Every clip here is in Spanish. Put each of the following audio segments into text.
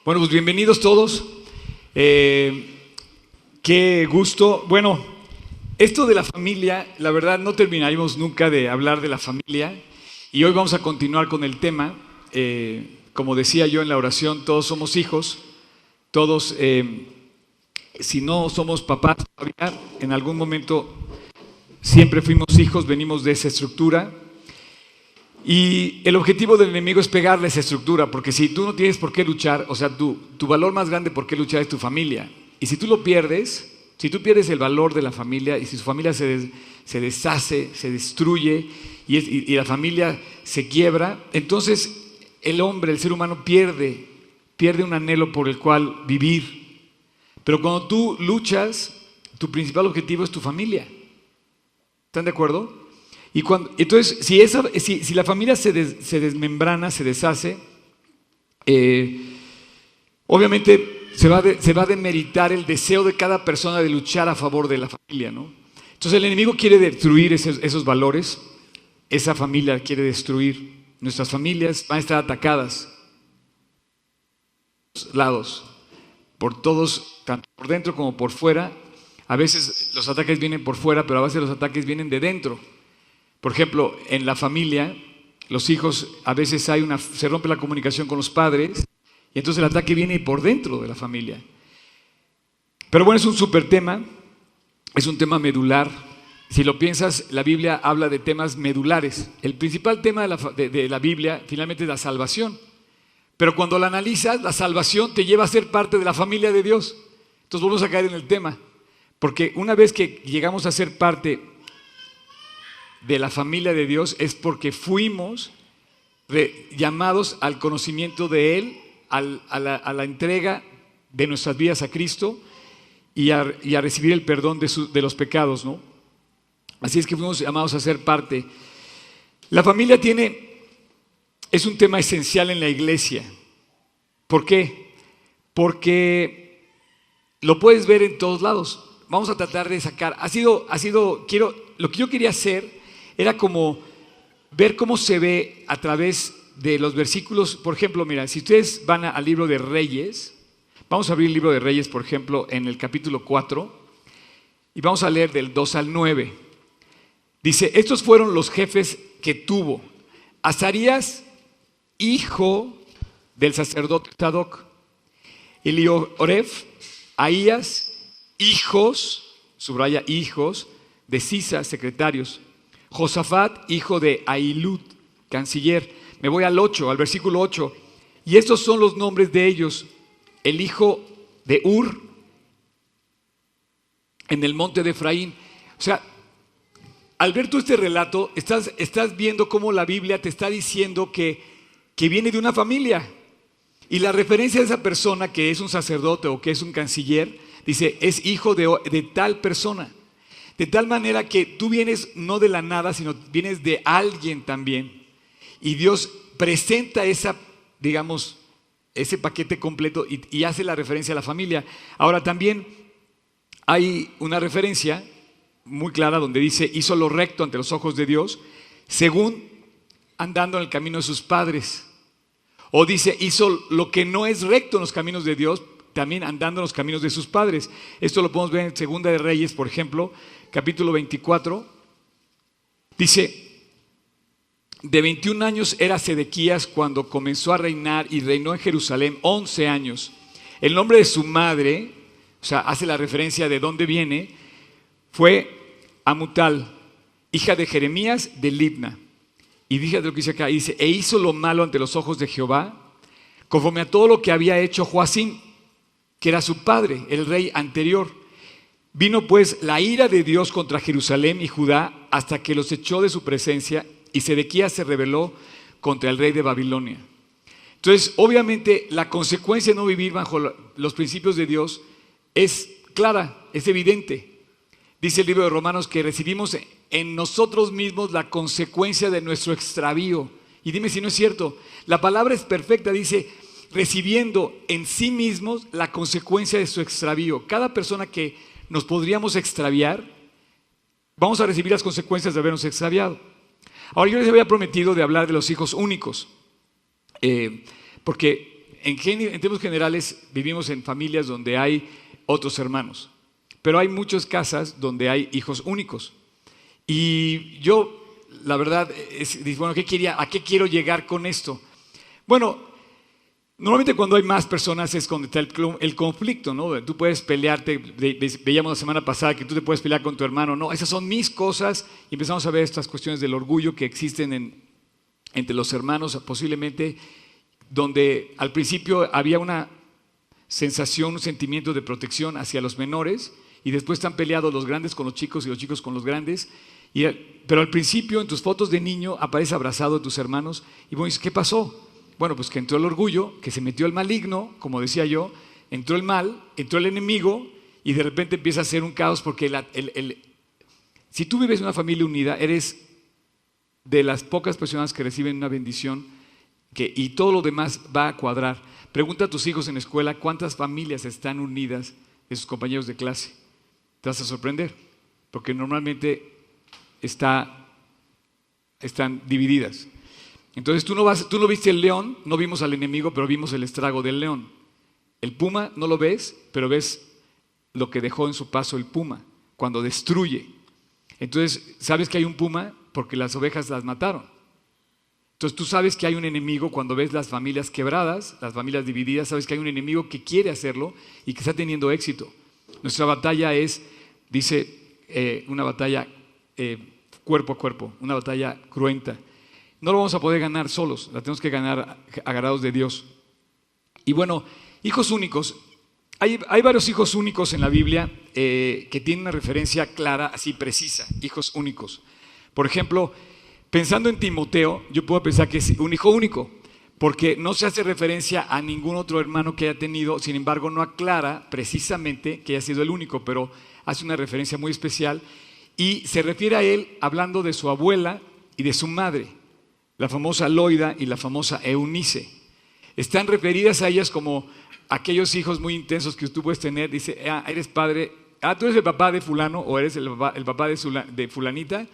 Bueno, pues bienvenidos todos. Qué gusto. Bueno, esto de la familia, la verdad no terminaremos nunca de hablar de la familia y hoy vamos a continuar con el tema. Como decía yo en la oración, todos somos hijos, todos, si no somos papás todavía, en algún momento siempre fuimos hijos, venimos de esa estructura. Y el objetivo del enemigo es pegarle esa estructura, porque si tú no tienes por qué luchar, o sea, tu valor más grande por qué luchar es tu familia. Y si tú lo pierdes, si tú pierdes el valor de la familia y si su familia se deshace, se destruye y la familia se quiebra, entonces el hombre, el ser humano pierde un anhelo por el cual vivir. Pero cuando tú luchas, tu principal objetivo es tu familia. ¿Están de acuerdo? Entonces, si la familia se desmembrana, se deshace, obviamente se va a demeritar el deseo de cada persona de luchar a favor de la familia, ¿no? Entonces el enemigo quiere destruir esos valores, esa familia quiere destruir, nuestras familias van a estar atacadas por todos lados, por todos, tanto por dentro como por fuera. A veces los ataques vienen por fuera, pero a veces los ataques vienen de dentro. Por ejemplo, en la familia, los hijos, a veces se rompe la comunicación con los padres y entonces el ataque viene por dentro de la familia. Pero bueno, es un súper tema, es un tema medular. Si lo piensas, la Biblia habla de temas medulares. El principal tema de la Biblia finalmente es la salvación. Pero cuando la analizas, la salvación te lleva a ser parte de la familia de Dios. Entonces vamos a caer en el tema. Porque una vez que llegamos a ser parte de la familia de Dios es porque fuimos llamados al conocimiento de Él, a la entrega de nuestras vidas a Cristo y a recibir el perdón de los pecados, ¿no? Así es que fuimos llamados a ser parte. La familia es un tema esencial en la iglesia. ¿Por qué? Porque lo puedes ver en todos lados. Vamos a tratar de sacar. Lo que yo quería hacer era como ver cómo se ve a través de los versículos. Por ejemplo, mira, si ustedes van al libro de Reyes, vamos a abrir el libro de Reyes, por ejemplo, en el capítulo 4, y vamos a leer del 2 al 9. Dice, estos fueron los jefes que tuvo Azarías, hijo del sacerdote Sadoc, Elioref, Ahías, hijos, subraya hijos, de Sisa, secretarios, Josafat, hijo de Ahilud, canciller. Me voy al versículo 8. Y estos son los nombres de ellos. El hijo de Ur, en el monte de Efraín. O sea, al ver tú este relato, estás viendo cómo la Biblia te está diciendo que viene de una familia. Y la referencia de esa persona, que es un sacerdote o que es un canciller, dice, es hijo de tal persona. De tal manera que tú vienes no de la nada, sino vienes de alguien también. Y Dios presenta ese paquete completo y hace la referencia a la familia. Ahora también hay una referencia muy clara donde dice, hizo lo recto ante los ojos de Dios, según andando en el camino de sus padres. O dice, hizo lo que no es recto en los caminos de Dios, también andando en los caminos de sus padres. Esto lo podemos ver en Segunda de Reyes, por ejemplo, capítulo 24. Dice, de 21 años era Sedequías cuando comenzó a reinar y reinó en Jerusalén 11 años. El nombre de su madre, o sea, hace la referencia de dónde viene, fue Amutal, hija de Jeremías de Libna. Y fíjate lo que dice acá, dice, e hizo lo malo ante los ojos de Jehová, conforme a todo lo que había hecho Joacim, que era su padre, el rey anterior. Vino pues la ira de Dios contra Jerusalén y Judá hasta que los echó de su presencia y Sedequías se rebeló contra el rey de Babilonia. Entonces, obviamente, la consecuencia de no vivir bajo los principios de Dios es clara, es evidente. Dice el libro de Romanos que recibimos en nosotros mismos la consecuencia de nuestro extravío. Y dime si no es cierto. La palabra es perfecta, dice, recibiendo en sí mismos la consecuencia de su extravío. Cada persona que nos podríamos extraviar, vamos a recibir las consecuencias de habernos extraviado. Ahora, yo les había prometido de hablar de los hijos únicos, porque en términos generales vivimos en familias donde hay otros hermanos, pero hay muchas casas donde hay hijos únicos. Y yo, la verdad, bueno, ¿a qué quiero llegar con esto? Bueno, normalmente cuando hay más personas es cuando está el conflicto, ¿no? Tú puedes pelearte, veíamos la semana pasada que tú te puedes pelear con tu hermano, no, esas son mis cosas, y empezamos a ver estas cuestiones del orgullo que existen entre los hermanos, posiblemente, donde al principio había una sensación, un sentimiento de protección hacia los menores, y después están peleados los grandes con los chicos y los chicos con los grandes. Pero al principio, en tus fotos de niño, aparece abrazado de tus hermanos, y vos dices, ¿qué pasó? Bueno, pues que entró el orgullo, que se metió el maligno, como decía yo, entró el mal, entró el enemigo, y de repente empieza a ser un caos, porque si tú vives en una familia unida, eres de las pocas personas que reciben una bendición, y todo lo demás va a cuadrar. Pregunta a tus hijos en la escuela cuántas familias están unidas de sus compañeros de clase. Te vas a sorprender, porque normalmente están divididas. Entonces tú no viste el león, no vimos al enemigo, pero vimos el estrago del león. El puma no lo ves, pero ves lo que dejó en su paso el puma, cuando destruye. Entonces, ¿sabes que hay un puma? Porque las ovejas las mataron. Entonces tú sabes que hay un enemigo cuando ves las familias quebradas, las familias divididas, sabes que hay un enemigo que quiere hacerlo y que está teniendo éxito. Nuestra batalla es, dice, una batalla cuerpo a cuerpo, una batalla cruenta. No lo vamos a poder ganar solos, la tenemos que ganar agarrados de Dios. Y bueno, hijos únicos. Hay varios hijos únicos en la Biblia que tienen una referencia clara, así precisa, hijos únicos. Por ejemplo, pensando en Timoteo, yo puedo pensar que es un hijo único, porque no se hace referencia a ningún otro hermano que haya tenido, sin embargo no aclara precisamente que haya sido el único, pero hace una referencia muy especial y se refiere a él hablando de su abuela y de su madre, la famosa Loida y la famosa Eunice. Están referidas a ellas como aquellos hijos muy intensos que tú puedes tener. Dice, eres padre, tú eres el papá de fulano o eres el papá de fulanita,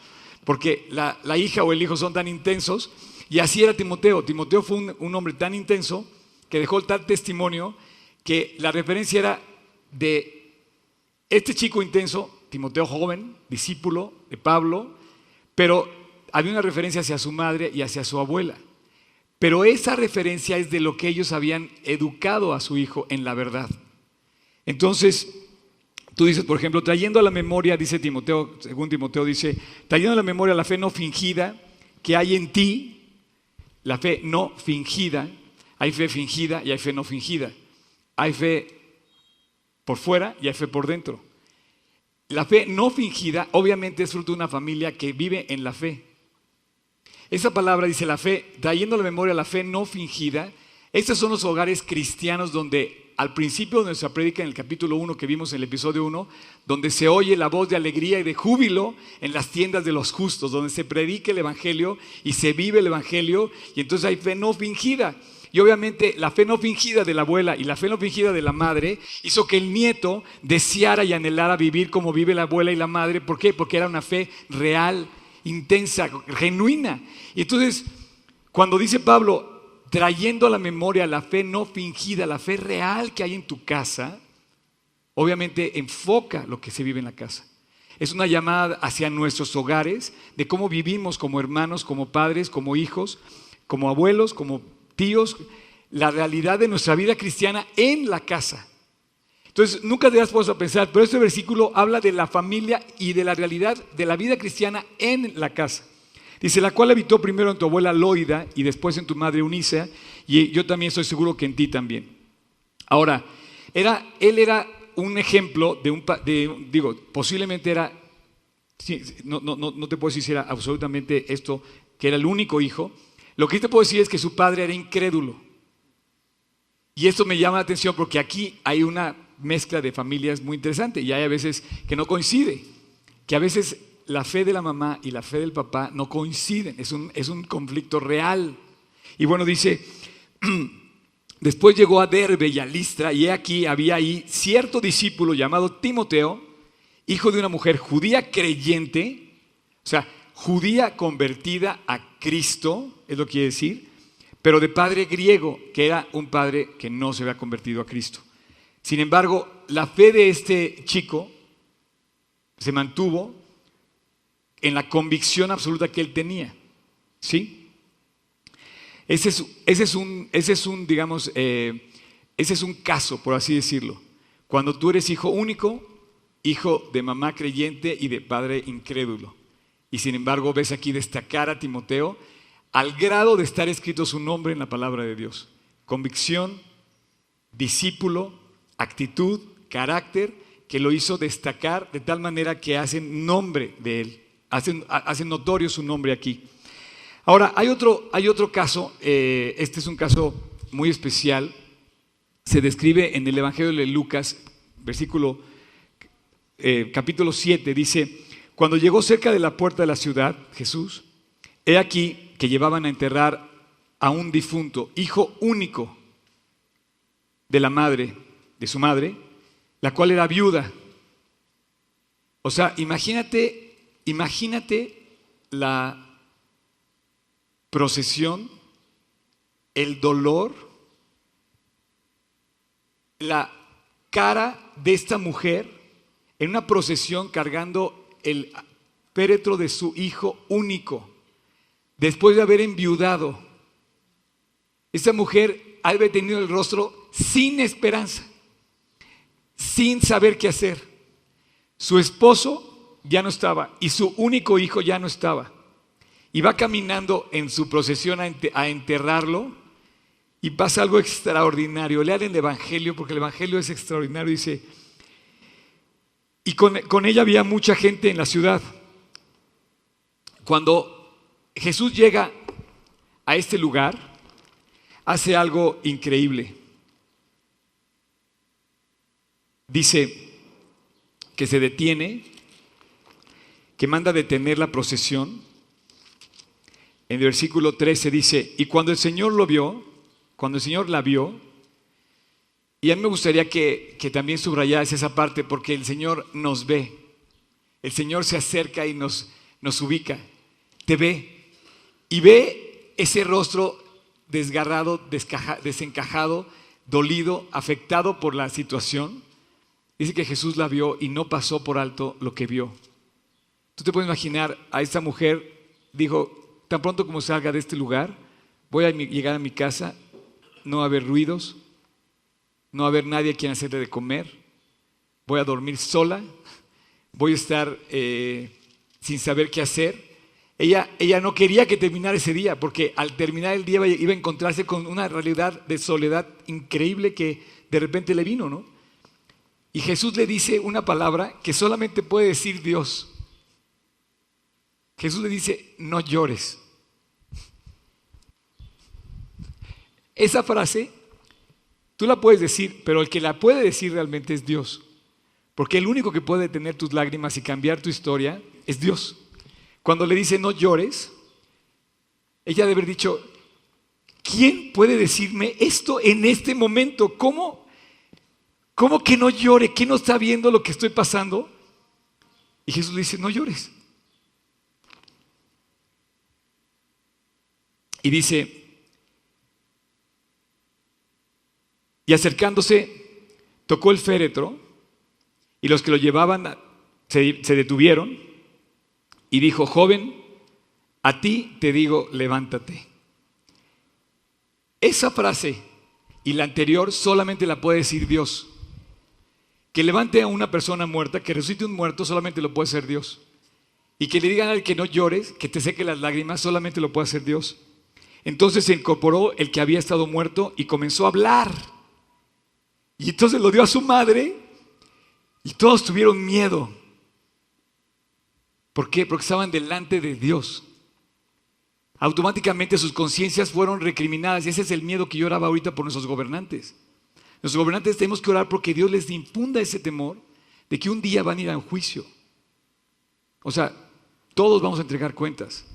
porque la hija o el hijo son tan intensos. Y así era Timoteo. Timoteo fue un hombre tan intenso que dejó tal testimonio que la referencia era de este chico intenso, Timoteo joven, discípulo de Pablo, pero había una referencia hacia su madre y hacia su abuela. Pero esa referencia es de lo que ellos habían educado a su hijo en la verdad. Entonces, tú dices, por ejemplo, trayendo a la memoria, dice Timoteo, según Timoteo dice, trayendo a la memoria la fe no fingida que hay en ti, la fe no fingida, hay fe fingida y hay fe no fingida. Hay fe por fuera y hay fe por dentro. La fe no fingida obviamente es fruto de una familia que vive en la fe. Esa palabra dice la fe, trayendo a la memoria la fe no fingida. Estos son los hogares cristianos donde al principio de nuestra prédica en el capítulo 1 que vimos en el episodio 1, donde se oye la voz de alegría y de júbilo en las tiendas de los justos, donde se predica el evangelio y se vive el evangelio, y entonces hay fe no fingida. Y obviamente la fe no fingida de la abuela y la fe no fingida de la madre hizo que el nieto deseara y anhelara vivir como vive la abuela y la madre. ¿Por qué? Porque era una fe real, intensa, genuina. Y entonces, cuando dice Pablo, trayendo a la memoria la fe no fingida, la fe real que hay en tu casa, obviamente enfoca lo que se vive en la casa. Es una llamada hacia nuestros hogares, de cómo vivimos como hermanos, como padres, como hijos, como abuelos, como tíos, la realidad de nuestra vida cristiana en la casa. Entonces, nunca te has puesto a pensar, pero este versículo habla de la familia y de la realidad de la vida cristiana en la casa. Dice, la cual habitó primero en tu abuela Loida y después en tu madre Eunice, y yo también estoy seguro que en ti también. Ahora, él era un ejemplo posiblemente era, no te puedo decir si era absolutamente esto, que era el único hijo. Lo que te puedo decir es que su padre era incrédulo. Y esto me llama la atención porque aquí hay una mezcla de familias muy interesante y hay a veces que no coincide, que a veces la fe de la mamá y la fe del papá no coinciden, es un conflicto real. Y bueno, dice, después llegó a Derbe y a Listra, y había ahí cierto discípulo llamado Timoteo, hijo de una mujer judía creyente, o sea, judía convertida a Cristo, es lo que quiere decir, pero de padre griego, que era un padre que no se había convertido a Cristo. Sin embargo, la fe de este chico se mantuvo en la convicción absoluta que él tenía. ¿Sí? Ese es un caso, por así decirlo. Cuando tú eres hijo único, hijo de mamá creyente y de padre incrédulo. Y sin embargo ves aquí destacar a Timoteo al grado de estar escrito su nombre en la palabra de Dios. Convicción, discípulo, actitud, carácter, que lo hizo destacar de tal manera que hacen nombre de él, hacen notorio su nombre aquí. Ahora, hay otro caso, este es un caso muy especial, se describe en el Evangelio de Lucas, capítulo 7, dice: cuando llegó cerca de la puerta de la ciudad, Jesús, he aquí que llevaban a enterrar a un difunto, hijo único de su madre, la cual era viuda. O sea, imagínate la procesión, el dolor, la cara de esta mujer en una procesión cargando el féretro de su hijo único, después de haber enviudado. Esa mujer había tenido el rostro sin esperanza, sin saber qué hacer. Su esposo ya no estaba y su único hijo ya no estaba. Y va caminando en su procesión a enterrarlo, y pasa algo extraordinario. Lean el Evangelio, porque el Evangelio es extraordinario. Dice: y con ella había mucha gente en la ciudad. Cuando Jesús llega a este lugar, hace algo increíble. Dice que se detiene, que manda detener la procesión. En el versículo 13 dice: y cuando el Señor la vio, y a mí me gustaría que también subrayaras esa parte, porque el Señor nos ve, el Señor se acerca y nos ubica, te ve, y ve ese rostro desgarrado, desencajado, dolido, afectado por la situación. Dice que Jesús la vio y no pasó por alto lo que vio. Tú te puedes imaginar a esta mujer, dijo: tan pronto como salga de este lugar, voy a llegar a mi casa, no va a haber ruidos, no va a haber nadie a quien hacerle de comer, voy a dormir sola, voy a estar sin saber qué hacer. Ella no quería que terminara ese día, porque al terminar el día iba a encontrarse con una realidad de soledad increíble que de repente le vino, ¿no? Y Jesús le dice una palabra que solamente puede decir Dios. Jesús le dice: no llores. Esa frase tú la puedes decir, pero el que la puede decir realmente es Dios, porque el único que puede detener tus lágrimas y cambiar tu historia es Dios. Cuando le dice: no llores, ella debe haber dicho: ¿quién puede decirme esto en este momento? ¿Cómo que no llore? ¿Qué no está viendo lo que estoy pasando? Y Jesús le dice: no llores. Y dice: y acercándose, tocó el féretro, y los que lo llevaban se detuvieron, y dijo: joven, a ti te digo, levántate. Esa frase y la anterior solamente la puede decir Dios. Que levante a una persona muerta, que resucite un muerto, solamente lo puede hacer Dios. Y que le digan al que no llores, que te seque las lágrimas, solamente lo puede hacer Dios. Entonces se incorporó el que había estado muerto y comenzó a hablar. Y entonces lo dio a su madre y todos tuvieron miedo. ¿Por qué? Porque estaban delante de Dios. Automáticamente sus conciencias fueron recriminadas, y ese es el miedo que yo oraba ahorita por nuestros gobernantes. Nuestros gobernantes tenemos que orar porque Dios les infunda ese temor de que un día van a ir a un juicio. O sea, todos vamos a entregar cuentas.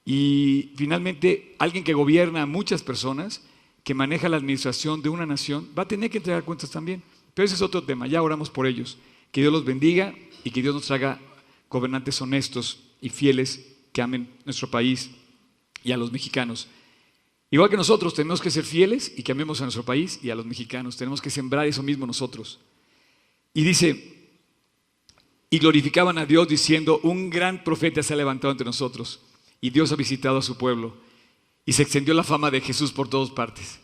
Y finalmente, alguien que gobierna a muchas personas, que maneja la administración de una nación, va a tener que entregar cuentas también. Pero ese es otro tema, ya oramos por ellos. Que Dios los bendiga y que Dios nos haga gobernantes honestos y fieles que amen nuestro país y a los mexicanos. Igual que nosotros tenemos que ser fieles y que amemos a nuestro país y a los mexicanos. Tenemos que sembrar eso mismo nosotros. Y dice, y glorificaban a Dios diciendo, un gran profeta se ha levantado entre nosotros y Dios ha visitado a su pueblo. Y se extendió la fama de Jesús por todas partes.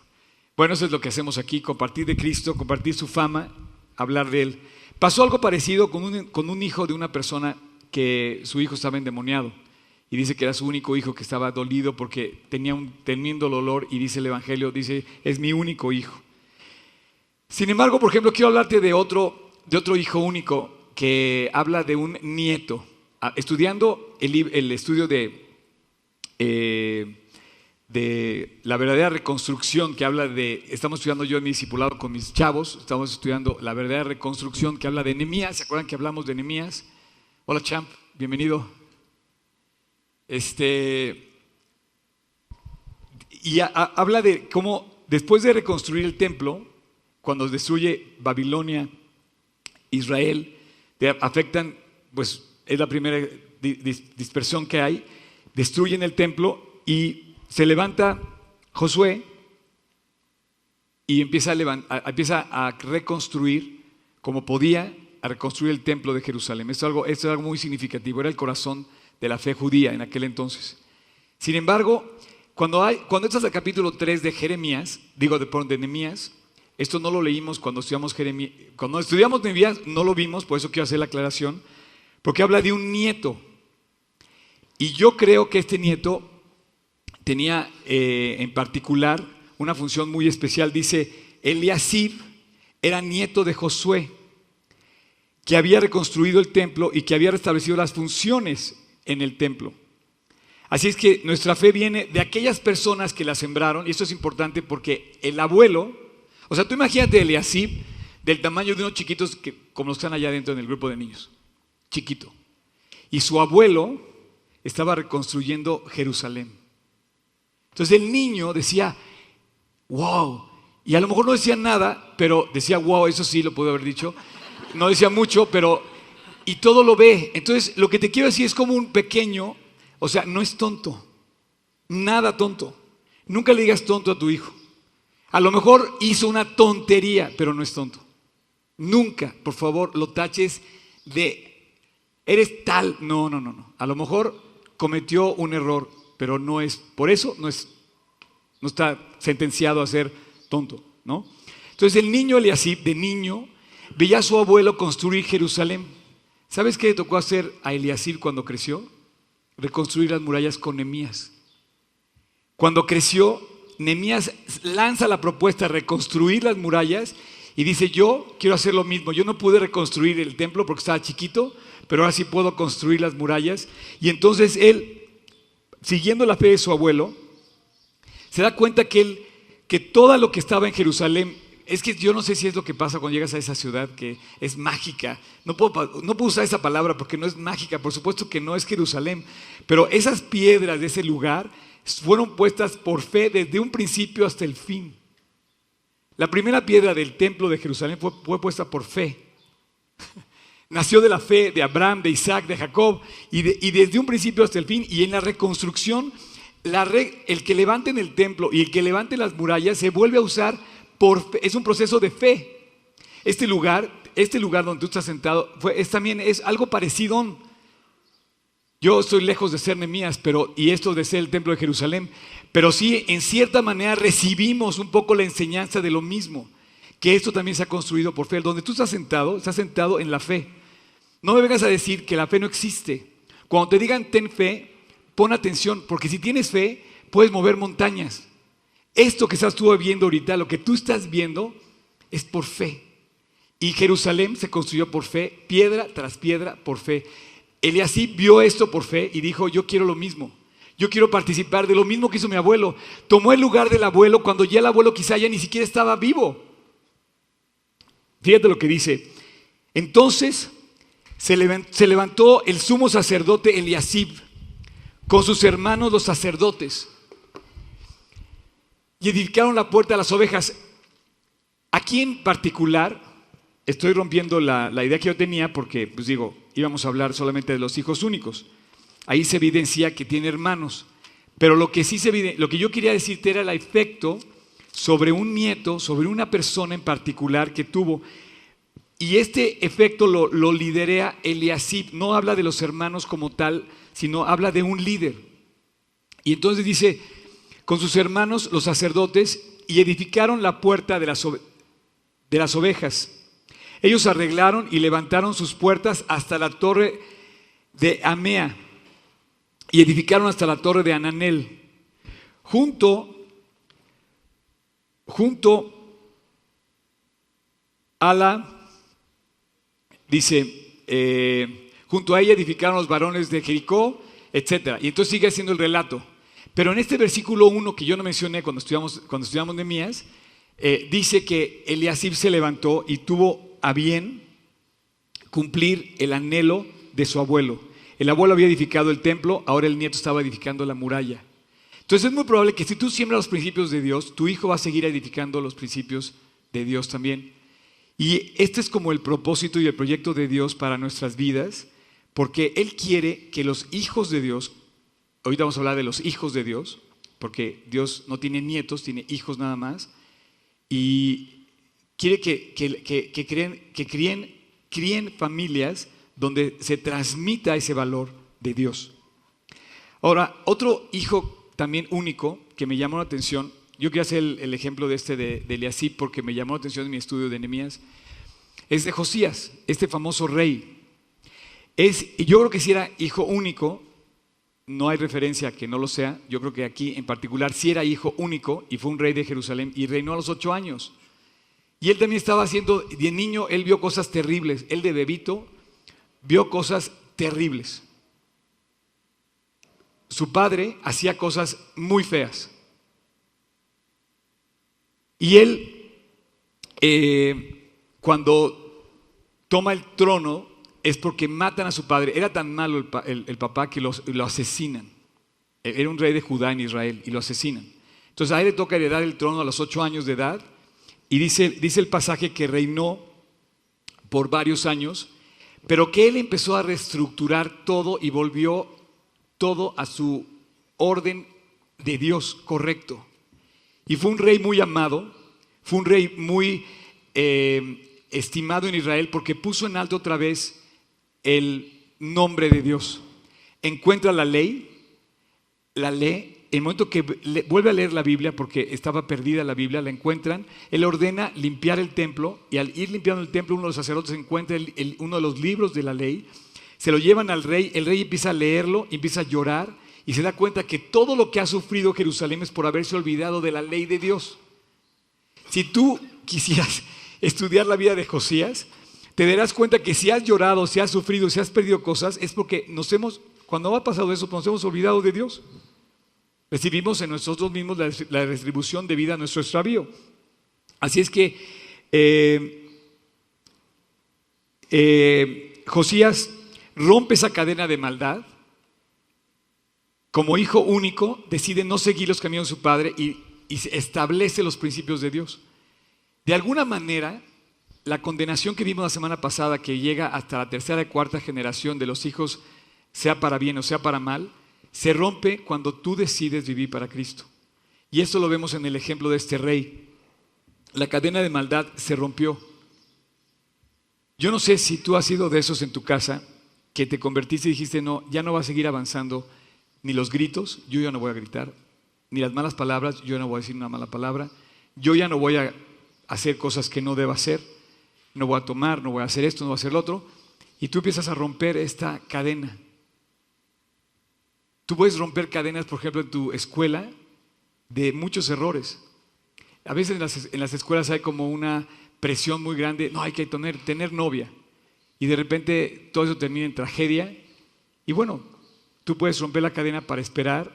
Bueno, eso es lo que hacemos aquí, compartir de Cristo, compartir su fama, hablar de Él. Pasó algo parecido con un hijo de una persona que su hijo estaba endemoniado. Y dice que era su único hijo que estaba dolido porque tenía un tremendo dolor. Y dice el Evangelio, dice, es mi único hijo. Sin embargo, por ejemplo, quiero hablarte de otro hijo único que habla de un nieto. Estudiando el estudio de la verdadera reconstrucción que habla de, estamos estudiando yo en mi discipulado con mis chavos, estamos estudiando la verdadera reconstrucción que habla de Nehemías. ¿Se acuerdan que hablamos de Nehemías? Hola champ, bienvenido. Habla de cómo después de reconstruir el templo, cuando destruye Babilonia, Israel, afectan, pues es la primera dispersión que hay, destruyen el templo y se levanta Josué y empieza a reconstruir como podía, a reconstruir el templo de Jerusalén. Esto es algo muy significativo, era el corazón de la fe judía en aquel entonces. Sin embargo, cuando estás al capítulo 3 de Nehemías, esto no lo leímos cuando estudiamos Nehemías, no lo vimos, por eso quiero hacer la aclaración, porque habla de un nieto. Y yo creo que este nieto tenía en particular una función muy especial. Dice, Eliasib era nieto de Josué, que había reconstruido el templo y que había restablecido las funciones en el templo. Así es que nuestra fe viene de aquellas personas que la sembraron, y esto es importante porque el abuelo, o sea, tú imagínate Eliasib del tamaño de unos chiquitos como los que están allá dentro en el grupo de niños, chiquito, y su abuelo estaba reconstruyendo Jerusalén. Entonces el niño decía, wow, y a lo mejor no decía nada, pero decía wow, eso sí lo puedo haber dicho, no decía mucho, pero y todo lo ve. Entonces lo que te quiero decir es como un pequeño, o sea, no es tonto, nada tonto. Nunca le digas tonto a tu hijo. A lo mejor hizo una tontería, pero no es tonto. Nunca, por favor, lo taches de eres tal. No. A lo mejor cometió un error, pero no es, por eso no está sentenciado a ser tonto, ¿no? Entonces el niño Eliasib, de niño, veía a su abuelo construir Jerusalén. ¿Sabes qué le tocó hacer a Eliasib cuando creció? Reconstruir las murallas con Nehemías. Cuando creció, Nehemías lanza la propuesta de reconstruir las murallas y dice, yo quiero hacer lo mismo. Yo no pude reconstruir el templo porque estaba chiquito, pero ahora sí puedo construir las murallas. Y entonces él, siguiendo la fe de su abuelo, se da cuenta que todo lo que estaba en Jerusalén, es que yo no sé si es lo que pasa cuando llegas a esa ciudad que es mágica. No puedo usar esa palabra porque no es mágica, por supuesto que no es Jerusalén, pero esas piedras de ese lugar fueron puestas por fe desde un principio hasta el fin. La primera piedra del templo de Jerusalén fue puesta por fe. Nació de la fe de Abraham, de Isaac, de Jacob, y desde un principio hasta el fin. Y en la reconstrucción, el que levante en el templo y el que levante las murallas se vuelve a usar por fe. Es un proceso de fe. Este lugar donde tú estás sentado también es algo parecido. Yo estoy lejos de ser Nehemías, y esto de ser el templo de Jerusalén, pero sí, en cierta manera recibimos un poco la enseñanza de lo mismo, que esto también se ha construido por fe. Donde tú estás sentado en la fe. No me vengas a decir que la fe no existe. Cuando te digan ten fe, pon atención, porque si tienes fe, puedes mover montañas. Esto que estás tú viendo ahorita, lo que tú estás viendo, es por fe. Y Jerusalén se construyó por fe, piedra tras piedra por fe. Eliasib vio esto por fe y dijo, yo quiero lo mismo. Yo quiero participar de lo mismo que hizo mi abuelo. Tomó el lugar del abuelo cuando ya el abuelo quizá ya ni siquiera estaba vivo. Fíjate lo que dice. Entonces se levantó el sumo sacerdote Eliasib con sus hermanos los sacerdotes y edificaron la puerta a las ovejas. Aquí en particular estoy rompiendo la idea que yo tenía porque, pues digo, íbamos a hablar solamente de los hijos únicos. Ahí se evidencia que tiene hermanos, Pero lo que lo que yo quería decirte era el efecto sobre un nieto, sobre una persona en particular que tuvo. Y este efecto lo lidera Eliasib. No habla de los hermanos como tal, sino habla de un líder. Y entonces dice, con sus hermanos los sacerdotes, y edificaron la puerta de las ovejas. Ellos arreglaron y levantaron sus puertas hasta la torre de Amea, y edificaron hasta la torre de Ananel. Junto a la, dice, junto a ella edificaron los varones de Jericó, etc. Y entonces sigue haciendo el relato. Pero en este versículo 1 que yo no mencioné cuando estudiamos Nehemías, dice que Eliasib se levantó y tuvo a bien cumplir el anhelo de su abuelo. El abuelo había edificado el templo, ahora el nieto estaba edificando la muralla. Entonces es muy probable que si tú siembras los principios de Dios, tu hijo va a seguir edificando los principios de Dios también. Y este es como el propósito y el proyecto de Dios para nuestras vidas, porque Él quiere que los hijos de Dios, ahorita vamos a hablar de los hijos de Dios, porque Dios no tiene nietos, tiene hijos nada más, y quiere que críen familias donde se transmita ese valor de Dios. Ahora, otro hijo también único que me llamó la atención, yo quería hacer el ejemplo de Eliasib porque me llamó la atención en mi estudio de Nehemías, es de Josías, este famoso rey. Yo creo que si era hijo único, no hay referencia a que no lo sea, yo creo que aquí en particular sí era hijo único y fue un rey de Jerusalén y reinó a los 8 años. Y él también estaba haciendo, de niño él vio cosas terribles, él de bebito vio cosas terribles. Su padre hacía cosas muy feas. Y él, cuando toma el trono, es porque matan a su padre. Era tan malo el papá que lo asesinan. Era un rey de Judá en Israel y lo asesinan. Entonces a él le toca heredar el trono a los 8 años de edad. Y dice el pasaje que reinó por varios años, pero que él empezó a reestructurar todo y volvió todo a su orden de Dios correcto. Y fue un rey muy amado, fue un rey muy estimado en Israel porque puso en alto otra vez el nombre de Dios. Encuentra la ley, en el momento que vuelve a leer la Biblia, porque estaba perdida la Biblia, la encuentran, él ordena limpiar el templo, y al ir limpiando el templo, uno de los sacerdotes encuentra uno de los libros de la ley, se lo llevan al rey, el rey empieza a leerlo, empieza a llorar, y se da cuenta que todo lo que ha sufrido Jerusalén es por haberse olvidado de la ley de Dios. Si tú quisieras estudiar la vida de Josías, te darás cuenta que si has llorado, si has sufrido, si has perdido cosas, es porque cuando ha pasado eso, nos hemos olvidado de Dios. Recibimos en nosotros mismos la retribución debida a nuestro extravío. Así es que Josías rompe esa cadena de maldad. Como hijo único, decide no seguir los caminos de su padre y establece los principios de Dios. De alguna manera, la condenación que vimos la semana pasada, que llega hasta la tercera y cuarta generación de los hijos, sea para bien o sea para mal, se rompe cuando tú decides vivir para Cristo. Y esto lo vemos en el ejemplo de este rey. La cadena de maldad se rompió. Yo no sé si tú has sido de esos en tu casa que te convertiste y dijiste, no, ya no va a seguir avanzando ni los gritos, yo ya no voy a gritar, ni las malas palabras, yo no voy a decir una mala palabra, yo ya no voy a hacer cosas que no deba hacer, no voy a tomar, no voy a hacer esto, no voy a hacer lo otro, y tú empiezas a romper esta cadena. Tú puedes romper cadenas, por ejemplo, en tu escuela, de muchos errores. A veces en las escuelas hay como una presión muy grande, no, hay que tener novia, y de repente todo eso termina en tragedia, y bueno, tú puedes romper la cadena para esperar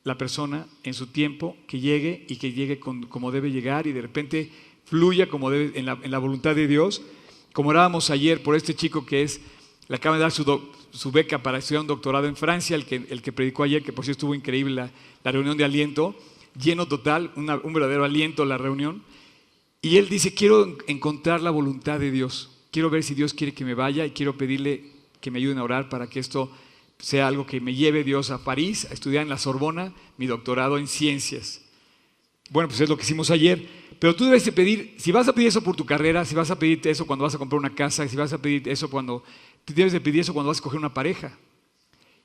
la persona en su tiempo que llegue y que llegue como debe llegar y de repente fluya como debe en la voluntad de Dios. Como orábamos ayer por este chico que le acaban de dar su beca para estudiar un doctorado en Francia, el que predicó ayer, que por cierto estuvo increíble la reunión de aliento, lleno total, un verdadero aliento la reunión. Y él dice, quiero encontrar la voluntad de Dios, quiero ver si Dios quiere que me vaya y quiero pedirle que me ayuden a orar para que esto sea algo que me lleve Dios a París a estudiar en la Sorbona mi doctorado en ciencias. Bueno, pues es lo que hicimos ayer. Pero tú debes de pedir, si vas a pedir eso por tu carrera, si vas a pedir eso cuando vas a comprar una casa, si vas a pedir eso cuando, tú debes de pedir eso cuando vas a escoger una pareja.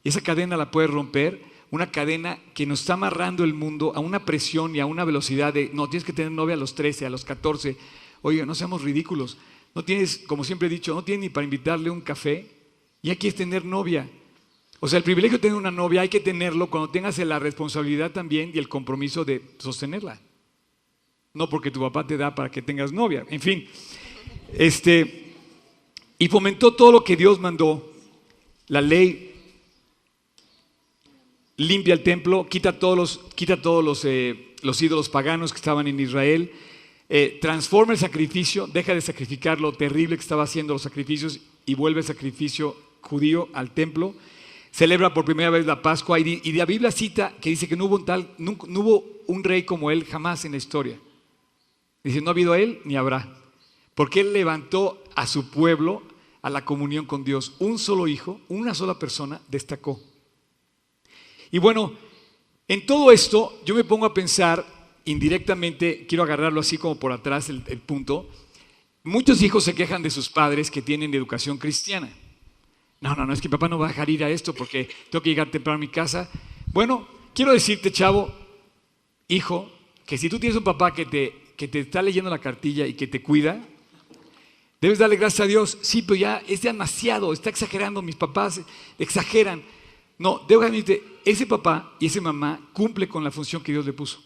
Y esa cadena la puedes romper, una cadena que nos está amarrando el mundo a una presión y a una velocidad de, no, tienes que tener novia a los 13, a los 14. Oye, no seamos ridículos. No tienes, como siempre he dicho, no tienes ni para invitarle un café. Y aquí es tener novia. O sea, el privilegio de tener una novia hay que tenerlo cuando tengas la responsabilidad también y el compromiso de sostenerla. No porque tu papá te da para que tengas novia. En fin, y fomentó todo lo que Dios mandó. La ley limpia el templo, quita todos los ídolos paganos que estaban en Israel, transforma el sacrificio, deja de sacrificar lo terrible que estaba haciendo los sacrificios y vuelve el sacrificio judío al templo. Celebra por primera vez la Pascua y la Biblia cita que dice que no hubo un rey como él jamás en la historia. Dice, no ha habido él ni habrá, porque él levantó a su pueblo a la comunión con Dios. Un solo hijo, una sola persona destacó. Y bueno, en todo esto yo me pongo a pensar indirectamente, quiero agarrarlo así como por atrás el punto. Muchos hijos se quejan de sus padres que tienen educación cristiana. No, es que mi papá no va a dejar ir a esto porque tengo que llegar temprano a mi casa. Bueno, quiero decirte, chavo, hijo, que si tú tienes un papá que te está leyendo la cartilla y que te cuida, debes darle gracias a Dios. Sí, pero ya es demasiado, está exagerando, mis papás exageran. No, debo admitirte, ese papá y esa mamá cumple con la función que Dios le puso.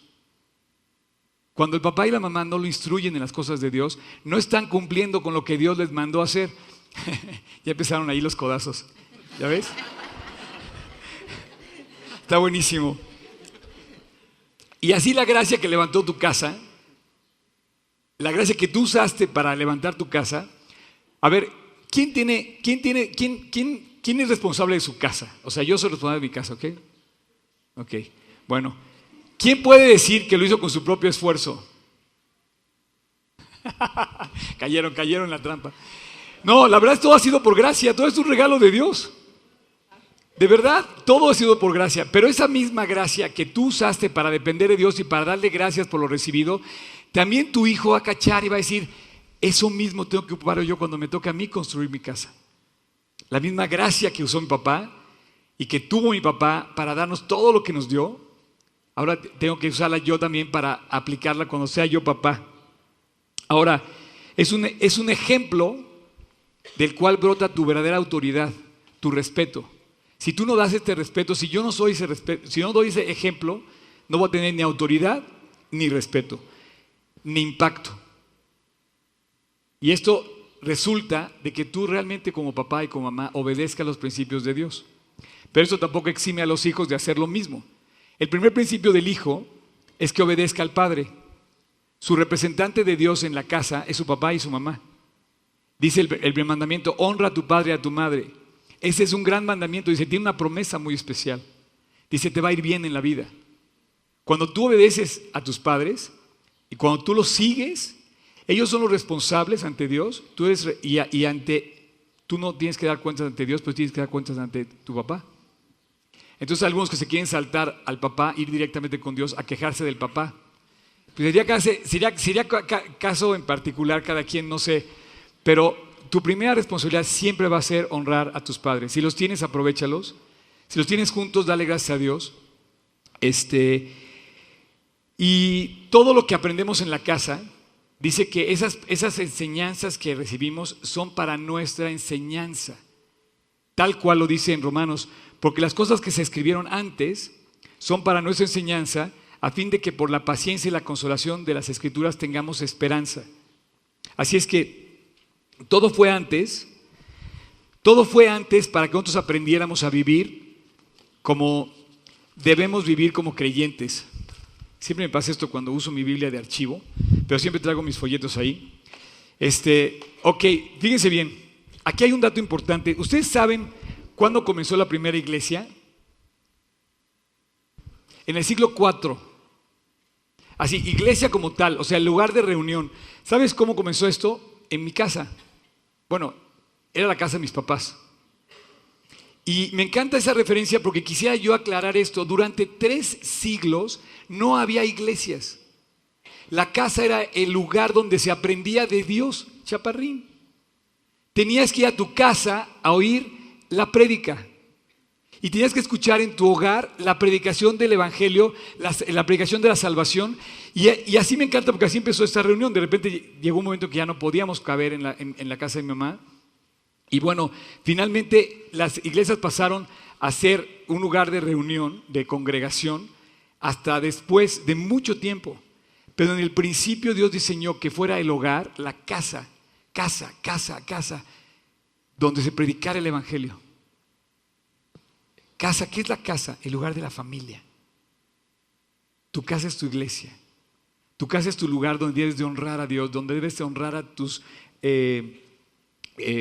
Cuando el papá y la mamá no lo instruyen en las cosas de Dios, no están cumpliendo con lo que Dios les mandó a hacer. Ya empezaron ahí los codazos, ¿ya ves? Está buenísimo. Y así la gracia que levantó tu casa, la gracia que tú usaste para levantar tu casa, a ver, ¿quién es responsable de su casa? O sea, yo soy responsable de mi casa, ¿ok? Ok, bueno. ¿Quién puede decir que lo hizo con su propio esfuerzo? Cayeron en la trampa. No, la verdad, todo ha sido por gracia, todo es un regalo de Dios. De verdad, todo ha sido por gracia, pero esa misma gracia que tú usaste para depender de Dios y para darle gracias por lo recibido, también tu hijo va a cachar y va a decir, eso mismo tengo que ocupar yo cuando me toque a mí construir mi casa. La misma gracia que usó mi papá y que tuvo mi papá para darnos todo lo que nos dio, ahora tengo que usarla yo también para aplicarla cuando sea yo papá. Ahora, es un ejemplo del cual brota tu verdadera autoridad, tu respeto. Si tú no das este respeto, si yo no soy ese respeto, si no doy ese ejemplo, no voy a tener ni autoridad, ni respeto, ni impacto. Y esto resulta de que tú realmente como papá y como mamá obedezcas los principios de Dios. Pero eso tampoco exime a los hijos de hacer lo mismo. El primer principio del hijo es que obedezca al padre. Su representante de Dios en la casa es su papá y su mamá. Dice el primer mandamiento, honra a tu padre y a tu madre. Ese es un gran mandamiento, dice, tiene una promesa muy especial. Dice, te va a ir bien en la vida. Cuando tú obedeces a tus padres y cuando tú los sigues, ellos son los responsables ante Dios. Tú no tienes que dar cuentas ante Dios, pero tienes que dar cuentas ante tu papá. Entonces algunos que se quieren saltar al papá, ir directamente con Dios a quejarse del papá. Pues sería caso en particular cada quien, no sé. Pero tu primera responsabilidad siempre va a ser honrar a tus padres. Si los tienes, aprovéchalos. Si los tienes juntos, dale gracias a Dios. Y todo lo que aprendemos en la casa, dice que esas enseñanzas que recibimos son para nuestra enseñanza. Tal cual lo dice en Romanos, porque las cosas que se escribieron antes son para nuestra enseñanza, a fin de que por la paciencia y la consolación de las Escrituras tengamos esperanza. Así es que todo fue antes para que nosotros aprendiéramos a vivir como debemos vivir como creyentes. Siempre me pasa esto cuando uso mi Biblia de archivo, pero siempre traigo mis folletos ahí. Ok, fíjense bien, aquí hay un dato importante. ¿Ustedes saben cuándo comenzó la primera iglesia? En el siglo IV. Así, iglesia como tal, o sea, el lugar de reunión. ¿Sabes cómo comenzó esto? En mi casa. Bueno, era la casa de mis papás. Y me encanta esa referencia porque quisiera yo aclarar esto. Durante 3 siglos no había iglesias. La casa era el lugar donde se aprendía de Dios, chaparrín. Tenías que ir a tu casa a oír la prédica. Y tenías que escuchar en tu hogar la predicación del evangelio, la predicación de la salvación. Y así me encanta porque así empezó esta reunión. De repente llegó un momento que ya no podíamos caber en la casa de mi mamá. Y bueno, finalmente las iglesias pasaron a ser un lugar de reunión, de congregación, hasta después de mucho tiempo. Pero en el principio Dios diseñó que fuera el hogar, la casa, donde se predicara el evangelio. Casa, ¿qué es la casa? El lugar de la familia. Tu casa es tu iglesia. Tu casa es tu lugar donde debes de honrar a Dios, donde debes de honrar a tus,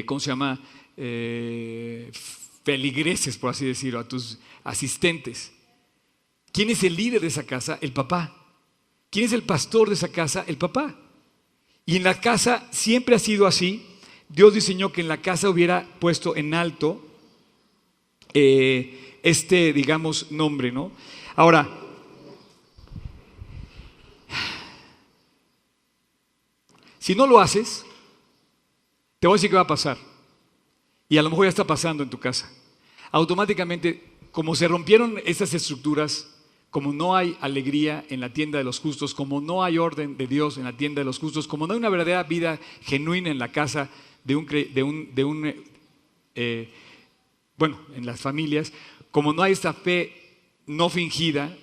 ¿cómo se llama? Feligreses, por así decirlo, a tus asistentes. ¿Quién es el líder de esa casa? El papá. ¿Quién es el pastor de esa casa? El papá. Y en la casa siempre ha sido así. Dios diseñó que en la casa hubiera puesto en alto digamos, nombre, ¿no? Ahora, si no lo haces, te voy a decir qué va a pasar. Y a lo mejor ya está pasando en tu casa. Automáticamente, como se rompieron estas estructuras, como no hay alegría en la tienda de los justos, como no hay orden de Dios en la tienda de los justos, como no hay una verdadera vida genuina en la casa bueno, en las familias, como no hay esta fe no fingida,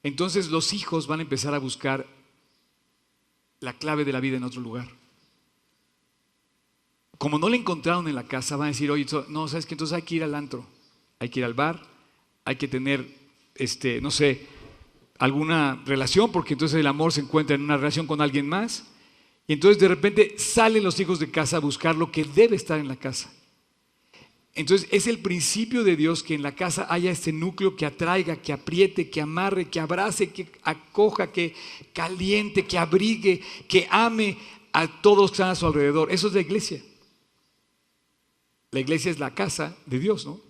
entonces los hijos van a empezar a buscar la clave de la vida en otro lugar. Como no la encontraron en la casa, van a decir, oye, no, ¿sabes qué? Entonces hay que ir al antro, hay que ir al bar, hay que tener, no sé, alguna relación, porque entonces el amor se encuentra en una relación con alguien más. Y entonces de repente salen los hijos de casa a buscar lo que debe estar en la casa. Entonces es el principio de Dios que en la casa haya este núcleo que atraiga, que apriete, que amarre, que abrace, que acoja, que caliente, que abrigue, que ame a todos los que están a su alrededor. Eso es la iglesia. La iglesia es la casa de Dios, ¿no?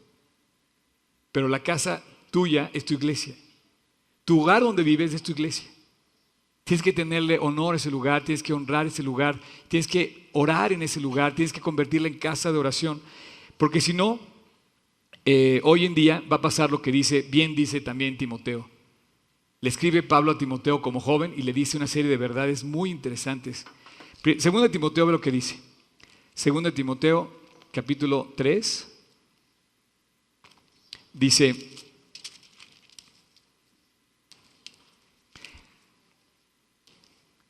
Pero la casa tuya es tu iglesia. Tu hogar donde vives es tu iglesia. Tienes que tenerle honor a ese lugar, tienes que honrar ese lugar, tienes que orar en ese lugar, tienes que convertirla en casa de oración. Porque si no, hoy en día va a pasar lo que bien dice también Timoteo. Le escribe Pablo a Timoteo como joven y le dice una serie de verdades muy interesantes. Segunda Timoteo, ve lo que dice. Segunda Timoteo, capítulo 3, dice: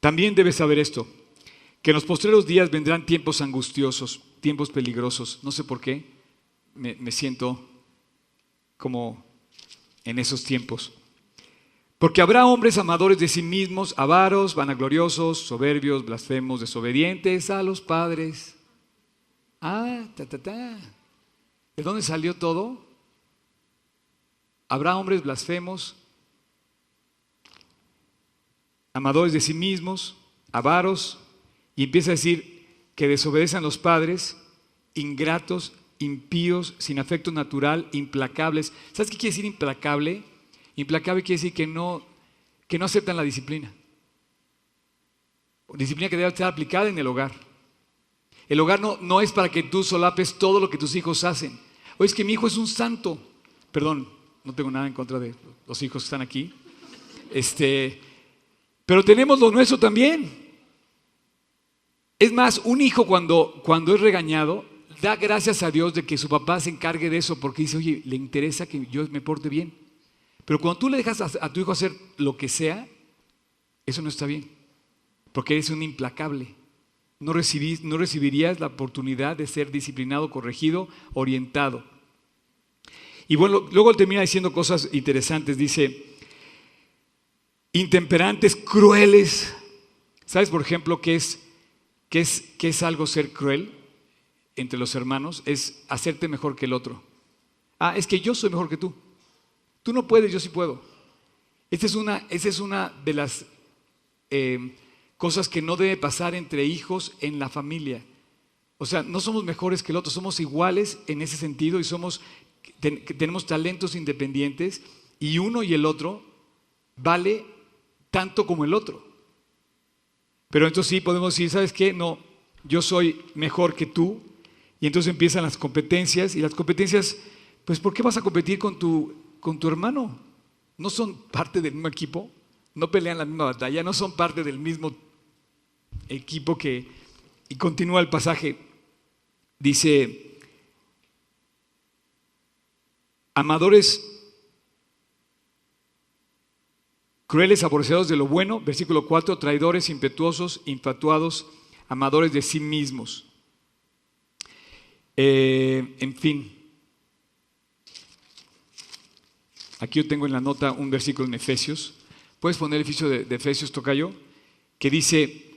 también debes saber esto, que en los postreros días vendrán tiempos angustiosos, tiempos peligrosos. No sé por qué me siento como en esos tiempos. Porque habrá hombres amadores de sí mismos, avaros, vanagloriosos, soberbios, blasfemos, desobedientes a los padres. ¿De dónde salió todo? Habrá hombres blasfemos, amadores de sí mismos, avaros, y empieza a decir que desobedecen a los padres, ingratos, impíos, sin afecto natural, implacables. ¿Sabes qué quiere decir implacable? Implacable quiere decir que no aceptan la disciplina. Disciplina que debe estar aplicada en el hogar. El hogar no es para que tú solapes todo lo que tus hijos hacen. Oye, es que mi hijo es un santo. Perdón, no tengo nada en contra de los hijos que están aquí. Pero tenemos lo nuestro también. Es más, un hijo cuando es regañado, da gracias a Dios de que su papá se encargue de eso, porque dice, oye, le interesa que yo me porte bien. Pero cuando tú le dejas a tu hijo hacer lo que sea, eso no está bien, porque eres un implacable. No recibirías la oportunidad de ser disciplinado, corregido, orientado. Y bueno, luego él termina diciendo cosas interesantes. Dice, intemperantes, crueles. ¿Sabes, por ejemplo, qué es algo ser cruel entre los hermanos? Es hacerte mejor que el otro. Es que yo soy mejor que tú. Tú no puedes, yo sí puedo. Esta es una de las cosas que no debe pasar entre hijos en la familia. O sea, no somos mejores que el otro, somos iguales en ese sentido y tenemos talentos independientes y uno y el otro vale tanto como el otro. Pero entonces sí podemos decir, ¿sabes qué? No, yo soy mejor que tú. Y entonces empiezan las competencias. Y las competencias, pues ¿por qué vas a competir con tu hermano? ¿No son parte del mismo equipo? ¿No pelean la misma batalla? ¿No son parte del mismo equipo que...? Y continúa el pasaje. Dice, amadores crueles, aborrecedores de lo bueno, versículo 4, traidores, impetuosos, infatuados, amadores de sí mismos. En fin, aquí yo tengo en la nota un versículo en Efesios. ¿Puedes poner el Efesios de Efesios, tocayo? Que dice,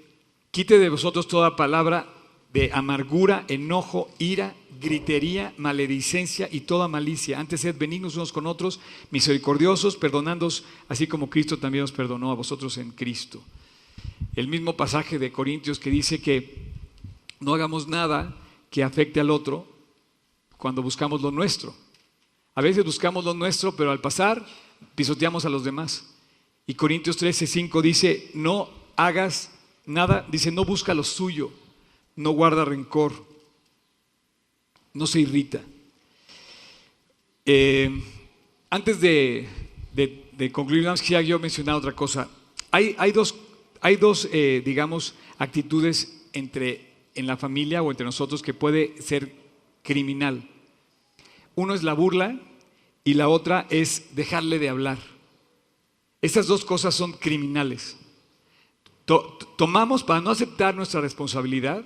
quite de vosotros toda palabra de amargura, enojo, ira, gritería, maledicencia y toda malicia. Antes sed benignos unos con otros, misericordiosos, perdonándoos, así como Cristo también os perdonó a vosotros en Cristo. El mismo pasaje de Corintios que dice que no hagamos nada que afecte al otro cuando buscamos lo nuestro. A veces buscamos lo nuestro, pero al pasar pisoteamos a los demás. Y Corintios 13:5 dice, no hagas nada, dice, no busca lo suyo, no guarda rencor, no se irrita. Antes de concluir, quisiera yo mencionar otra cosa. Hay dos digamos, actitudes en la familia o entre nosotros que puede ser criminal. Uno es la burla y la otra es dejarle de hablar. Esas dos cosas son criminales. Tomamos para no aceptar nuestra responsabilidad,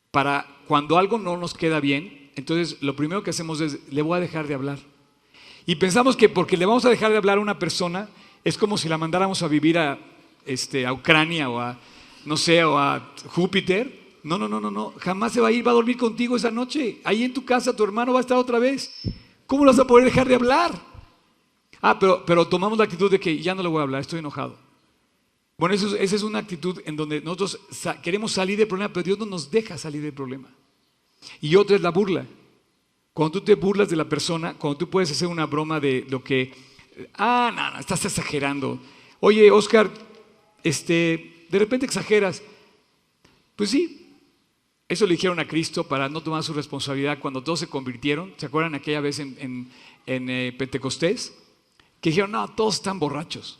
para cuando algo no nos queda bien, entonces lo primero que hacemos es, le voy a dejar de hablar. Y pensamos que porque le vamos a dejar de hablar a una persona, es como si la mandáramos a vivir a Ucrania o a, no sé, o a Júpiter. No, jamás se va a ir, va a dormir contigo esa noche. Ahí en tu casa tu hermano va a estar otra vez. ¿Cómo lo vas a poder dejar de hablar? Pero tomamos la actitud de que ya no le voy a hablar, estoy enojado. Bueno, esa es una actitud en donde nosotros queremos salir del problema, pero Dios no nos deja salir del problema. Y otra es la burla. Cuando tú te burlas de la persona, cuando tú puedes hacer una broma de lo que, no, estás exagerando. Oye, Oscar, de repente exageras. Pues sí, eso le dijeron a Cristo para no tomar su responsabilidad cuando todos se convirtieron. ¿Se acuerdan aquella vez en Pentecostés? Que dijeron, no, todos están borrachos.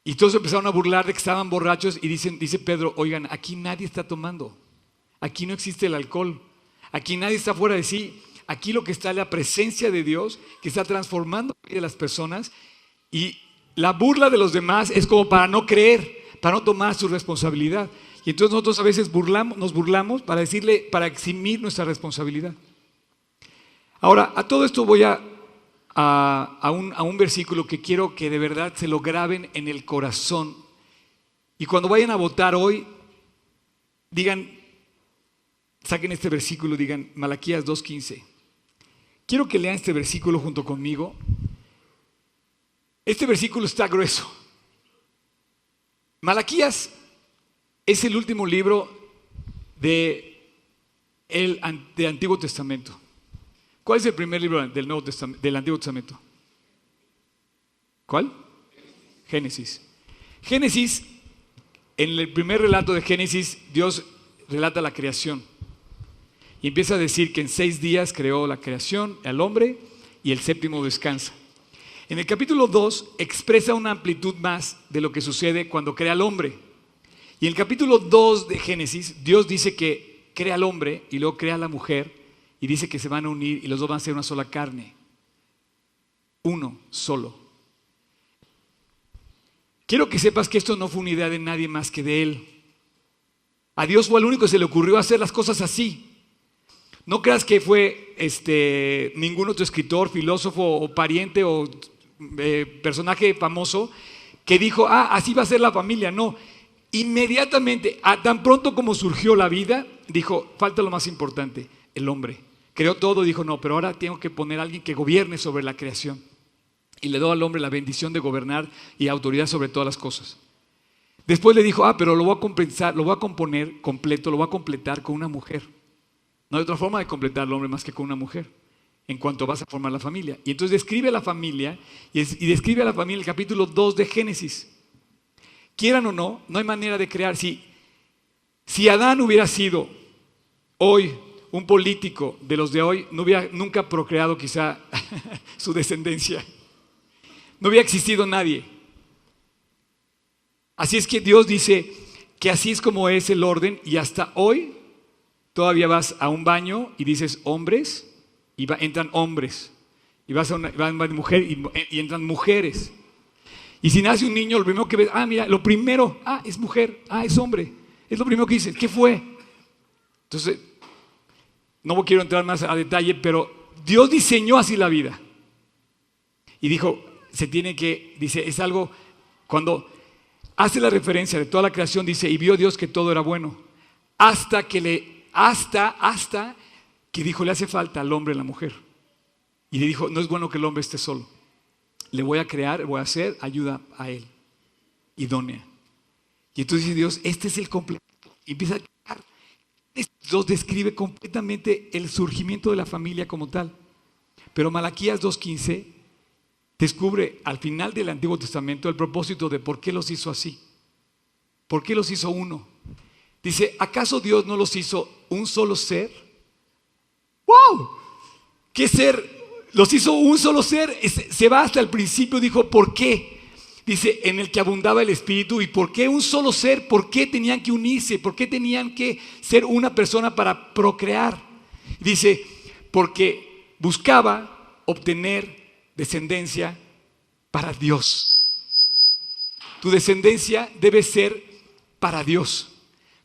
Y todos empezaron a burlar de que estaban borrachos y dice Pedro, oigan, aquí nadie está tomando. Aquí no existe el alcohol. Aquí nadie está fuera de sí. Aquí lo que está es la presencia de Dios que está transformando la vida de las personas. Y la burla de los demás es como para no creer, para no tomar su responsabilidad. Y entonces nosotros a veces nos burlamos para eximir nuestra responsabilidad. Ahora, a todo esto voy a un versículo que quiero que de verdad se lo graben en el corazón. Y cuando vayan a votar hoy, saquen este versículo, digan Malaquías 2:15. Quiero que lean este versículo junto conmigo. Este versículo está grueso. Malaquías es el último libro del Antiguo Testamento. ¿Cuál es el primer libro del Antiguo Testamento? ¿Cuál? Génesis. Génesis, en el primer relato de Génesis, Dios relata la creación. Y empieza a decir que en 6 días creó la creación, al hombre, y el séptimo descansa. En el capítulo 2 expresa una amplitud más de lo que sucede cuando crea al hombre. Y en el capítulo 2 de Génesis, Dios dice que crea al hombre y luego crea a la mujer y dice que se van a unir y los dos van a ser una sola carne. Uno solo. Quiero que sepas que esto no fue una idea de nadie más que de Él. A Dios fue el único que se le ocurrió hacer las cosas así. No creas que fue ningún otro escritor, filósofo o pariente o personaje famoso que dijo, así va a ser la familia. No, inmediatamente, tan pronto como surgió la vida, dijo, falta lo más importante, el hombre. Creó todo y dijo, no, pero ahora tengo que poner a alguien que gobierne sobre la creación. Y le dio al hombre la bendición de gobernar y autoridad sobre todas las cosas. Después le dijo, pero lo voy a compensar, lo voy a componer completo, lo voy a completar con una mujer. No hay otra forma de completar al hombre más que con una mujer, en cuanto vas a formar la familia. Y entonces describe a la familia, y describe a la familia el capítulo 2 de Génesis. Quieran o no, no hay manera de crear. Si Adán hubiera sido hoy un político de los de hoy, no hubiera nunca procreado quizá su descendencia. No hubiera existido nadie. Así es que Dios dice que así es como es el orden, y hasta hoy todavía vas a un baño y dices hombres, y entran hombres, y vas a una mujer y entran mujeres. Y si nace un niño, lo primero que ves, mira, lo primero, es mujer, es hombre. Es lo primero que dices, ¿qué fue? Entonces, no quiero entrar más a detalle, pero Dios diseñó así la vida. Y dijo, dice, es algo, cuando hace la referencia de toda la creación, dice, y vio Dios que todo era bueno. Hasta que dijo, le hace falta al hombre y la mujer. Y le dijo, no es bueno que el hombre esté solo. Le voy a crear, voy a hacer ayuda a él, idónea. Y entonces dice Dios, este es el completo. Y empieza a crear. Dios describe completamente el surgimiento de la familia como tal. Pero Malaquías 2:15 descubre al final del Antiguo Testamento el propósito de por qué los hizo así. ¿Por qué los hizo uno? Dice, ¿acaso Dios no los hizo un solo ser? ¡Wow! ¿Qué ser? Los hizo un solo ser. Se va hasta el principio, dijo, ¿por qué? Dice, en el que abundaba el Espíritu. ¿Y por qué un solo ser? ¿Por qué tenían que unirse? ¿Por qué tenían que ser una persona para procrear? Dice, porque buscaba obtener descendencia para Dios. Tu descendencia debe ser para Dios.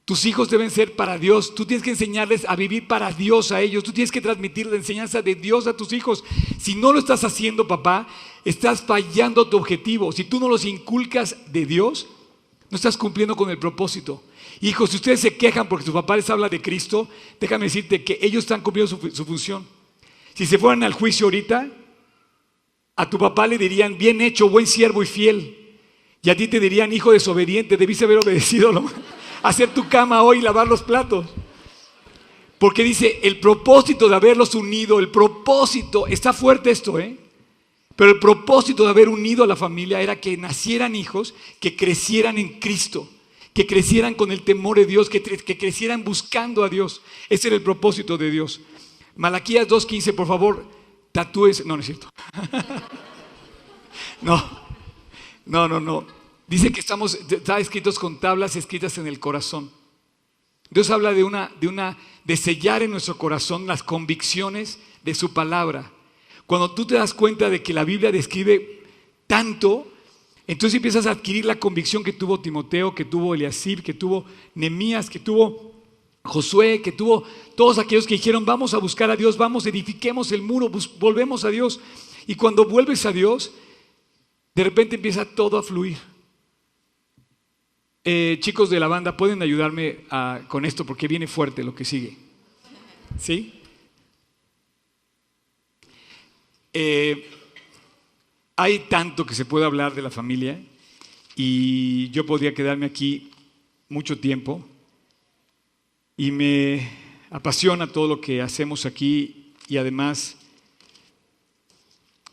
Tus hijos deben ser para Dios. Tú tienes que enseñarles a vivir para Dios a ellos. Tú tienes que transmitir la enseñanza de Dios a tus hijos. Si no lo estás haciendo, papá, estás fallando tu objetivo. Si tú no los inculcas de Dios, no estás cumpliendo con el propósito. Hijos, si ustedes se quejan porque su papá les habla de Cristo, déjame decirte que ellos están cumpliendo su función. Si se fueran al juicio ahorita, a tu papá le dirían, bien hecho, buen siervo y fiel. Y a ti te dirían, hijo desobediente, debiste haber obedecido hacer tu cama hoy y lavar los platos. Porque dice, el propósito de haberlos unido, el propósito, está fuerte esto, pero el propósito de haber unido a la familia era que nacieran hijos que crecieran en Cristo, que crecieran con el temor de Dios, que crecieran buscando a Dios. Ese era el propósito de Dios. Malaquías 2:15, por favor, tatúes. No, no es cierto. No. Dice que está escritos con tablas escritas en el corazón. Dios habla de sellar en nuestro corazón las convicciones de su palabra. Cuando tú te das cuenta de que la Biblia describe tanto, entonces empiezas a adquirir la convicción que tuvo Timoteo, que tuvo Eliasib, que tuvo Nehemías, que tuvo Josué, que tuvo todos aquellos que dijeron, vamos a buscar a Dios, vamos, edifiquemos el muro, volvemos a Dios. Y cuando vuelves a Dios, de repente empieza todo a fluir. Chicos de la banda, ¿pueden ayudarme con esto? Porque viene fuerte lo que sigue. ¿Sí? Hay tanto que se puede hablar de la familia y yo podría quedarme aquí mucho tiempo y me apasiona todo lo que hacemos aquí y además,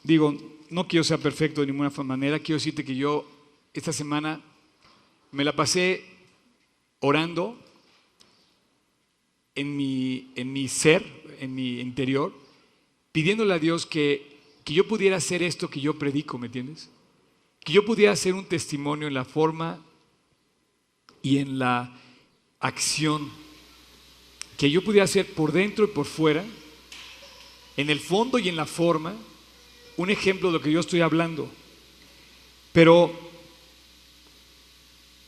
digo, no quiero ser perfecto de ninguna manera, quiero decirte que yo esta semana me la pasé orando en mi ser, en mi interior, pidiéndole a Dios que yo pudiera hacer esto que yo predico, ¿me entiendes? Que yo pudiera hacer un testimonio en la forma y en la acción, que yo pudiera hacer por dentro y por fuera, en el fondo y en la forma, un ejemplo de lo que yo estoy hablando. Pero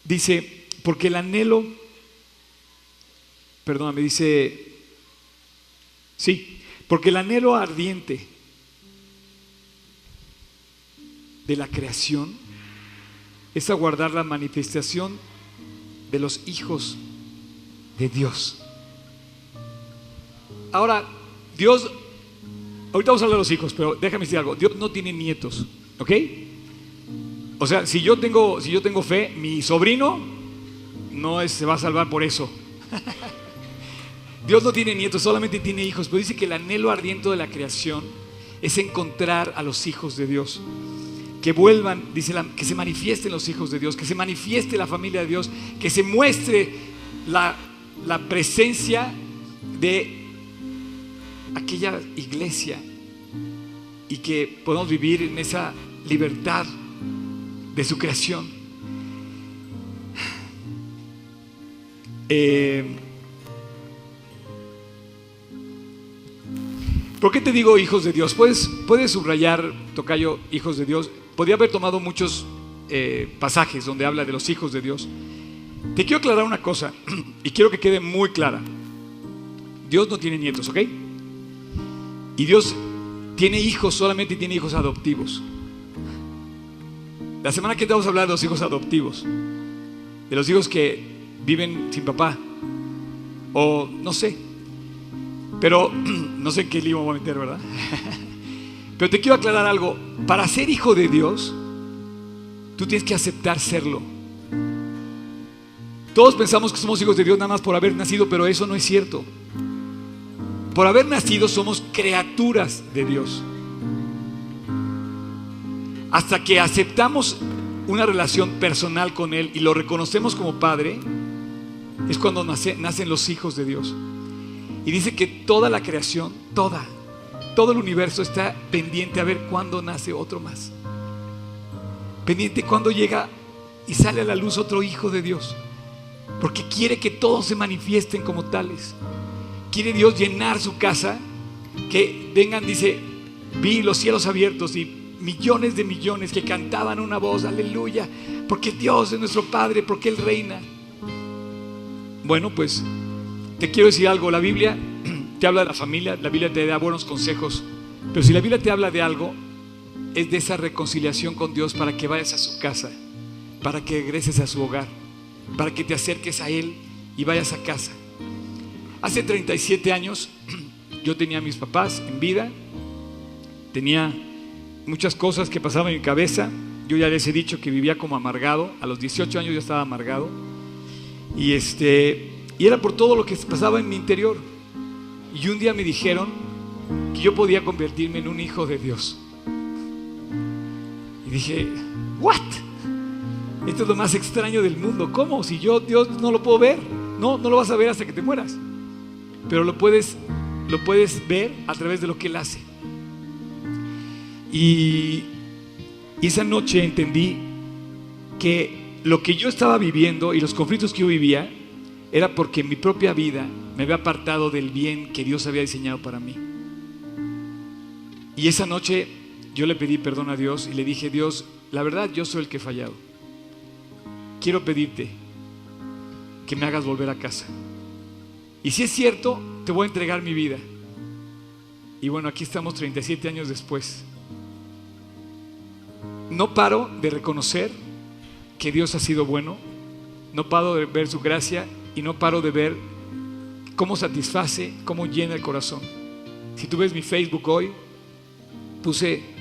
dice, porque el anhelo, perdóname, dice, sí, porque el anhelo ardiente de la creación es aguardar la manifestación de los hijos de Dios. Ahora, Dios, ahorita vamos a hablar de los hijos, pero déjame decir algo, Dios no tiene nietos, ¿ok? O sea, si yo tengo fe, mi sobrino se va a salvar por eso. Dios no tiene nietos, solamente tiene hijos. Pero dice que el anhelo ardiente de la creación es encontrar a los hijos de Dios. Que vuelvan, que se manifiesten los hijos de Dios, que se manifieste la familia de Dios, que se muestre la presencia de aquella iglesia y que podamos vivir en esa libertad de su creación. ¿Por qué te digo hijos de Dios? Puedes subrayar, tocayo, hijos de Dios. Podría haber tomado muchos pasajes donde habla de los hijos de Dios. Te quiero aclarar una cosa y quiero que quede muy clara. Dios no tiene nietos, ¿ok? Y Dios tiene hijos, solamente tiene hijos adoptivos. La semana que viene vamos a hablar de los hijos adoptivos, de los hijos que viven sin papá, o no sé, pero no sé en qué lío me voy a meter, ¿verdad? Pero te quiero aclarar algo. Para ser hijo de Dios, tú tienes que aceptar serlo. Todos pensamos que somos hijos de Dios nada más por haber nacido, pero eso no es cierto. Por haber nacido somos criaturas de Dios. Hasta que aceptamos una relación personal con Él y lo reconocemos como Padre, es cuando nacen los hijos de Dios. Y dice que toda la creación, todo el universo está pendiente a ver cuándo nace otro más. Pendiente cuándo llega y sale a la luz otro hijo de Dios. Porque quiere que todos se manifiesten como tales. Quiere Dios llenar su casa, que vengan, dice, vi los cielos abiertos y millones de millones que cantaban una voz, aleluya, porque Dios es nuestro Padre, porque Él reina. Bueno, pues te quiero decir algo. La Biblia te habla de la familia, la Biblia te da buenos consejos, pero si la Biblia te habla de algo, es de esa reconciliación con Dios, para que vayas a su casa, para que regreses a su hogar, para que te acerques a Él y vayas a casa. Hace 37 años yo tenía a mis papás en vida, tenía muchas cosas que pasaban en mi cabeza. Yo ya les he dicho que vivía como amargado. A los 18 años yo estaba amargado, y era por todo lo que pasaba en mi interior. Y un día me dijeron que yo podía convertirme en un hijo de Dios. Y dije, ¿what? Esto es lo más extraño del mundo. ¿Cómo? Si yo Dios no lo puedo ver. No lo vas a ver hasta que te mueras, pero lo puedes ver a través de lo que Él hace. Y esa noche entendí que lo que yo estaba viviendo y los conflictos que yo vivía era porque mi propia vida me había apartado del bien que Dios había diseñado para mí. Y esa noche yo le pedí perdón a Dios y le dije, Dios, la verdad yo soy el que he fallado. Quiero pedirte que me hagas volver a casa. Y si es cierto, te voy a entregar mi vida. Y bueno, aquí estamos 37 años después. No paro de reconocer que Dios ha sido bueno. No paro de ver su gracia y no paro de ver cómo satisface, cómo llena el corazón. Si tú ves mi Facebook hoy, puse